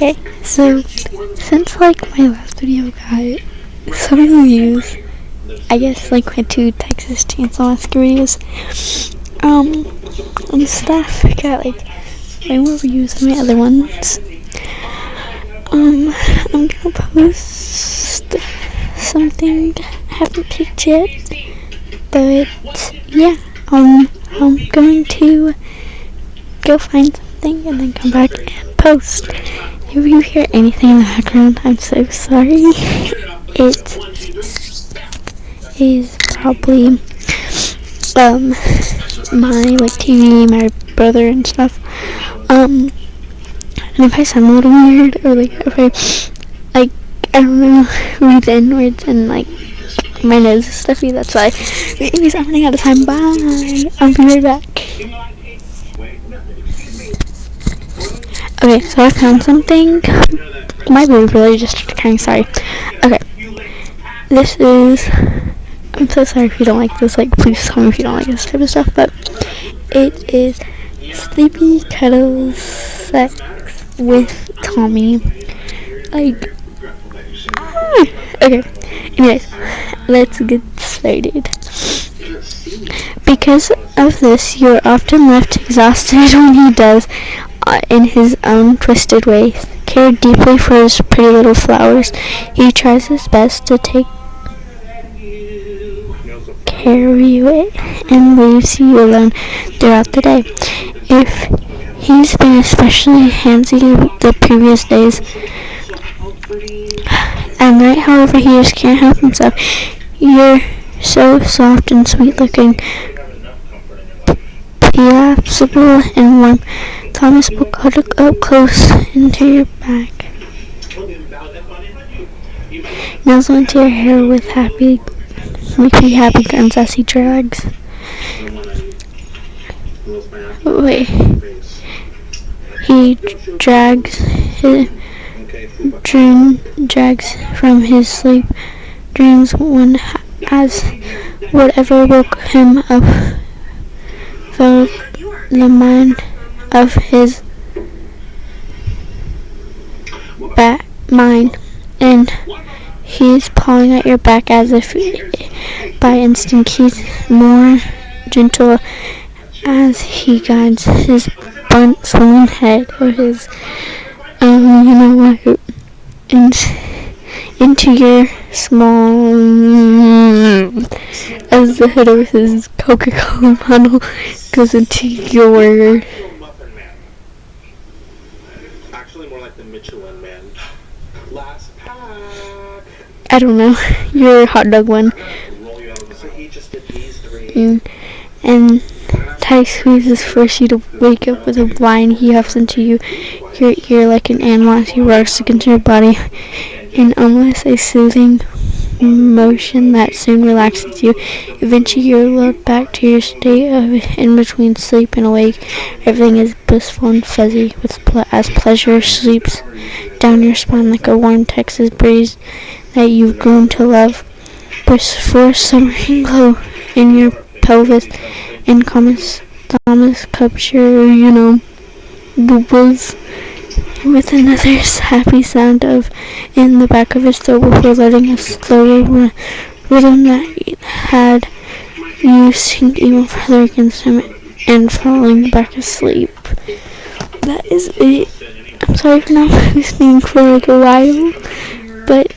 Okay, so since like my last video got so many views, I guess like my 2 Texas Chainsaw Massacre videos, and stuff got like way more views than my other ones. I'm gonna post something I haven't picked yet, but yeah, I'm going to go find something and then come back and post. If you hear anything in the background, I'm so sorry. It is probably my like TV, my brother and stuff. And if I sound a little weird or like if I like I don't know read the N-words and like my nose is stuffy, that's why. Anyways, I'm running out of time. Bye. I'll be right back. Okay, so I found something. My boob really just kind of sorry. Okay, this is. I'm so sorry if you don't like this. Like, please tell me if you don't like this type of stuff. But it is Sleepy Cuddles Sex with Tommy. Like, okay. Anyways, let's get started. Because of this, you're often left exhausted when he does, in his own twisted way, care deeply for his pretty little flowers. He tries his best to take care of you and leaves you alone throughout the day. If he's been especially handsy the previous days, at night, however, he just can't help himself. You're so soft and sweet looking, collapsible and warm. Thomas will cuddle up close into your back, nuzzle into your hair with happy grunts as he drags. He drags from his sleep dreams when as whatever woke him up filled the mind of his mind, and he's pawing at your back as if by instinct. He's more gentle as he guides his blunt swollen head or his into your small as the head of his Coca-Cola bottle goes into your I don't know, your hot dog one. And tight squeezes force you to wake up with a whine. He huffs into your ear like an animal as he rocks against your body in almost a soothing motion that soon relaxes you. Eventually you're lulled back to your state of in between sleep and awake. Everything is blissful and fuzzy as pleasure sweeps down your spine like a warm Texas breeze that you've grown to love. For summering glow in your pelvis and Thomas cups your, bubbles with another happy sound of in the back of his throat before letting a slower rhythm that had you sink even further against him and falling back asleep. That is it. I'm sorry for not listening for like a while, but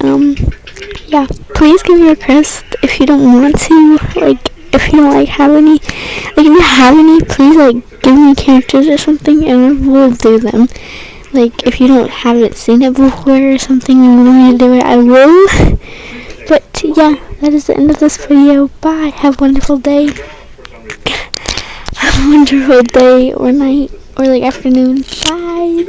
yeah, please give me a request if you don't want to, like if you don't have any, if you have any, please give me characters or something and we'll do them. If you haven't seen it before or something and you want me to do it, I will. But yeah, that is the end of this video. Bye. Have a wonderful day. Have a wonderful day or night or afternoon. Bye.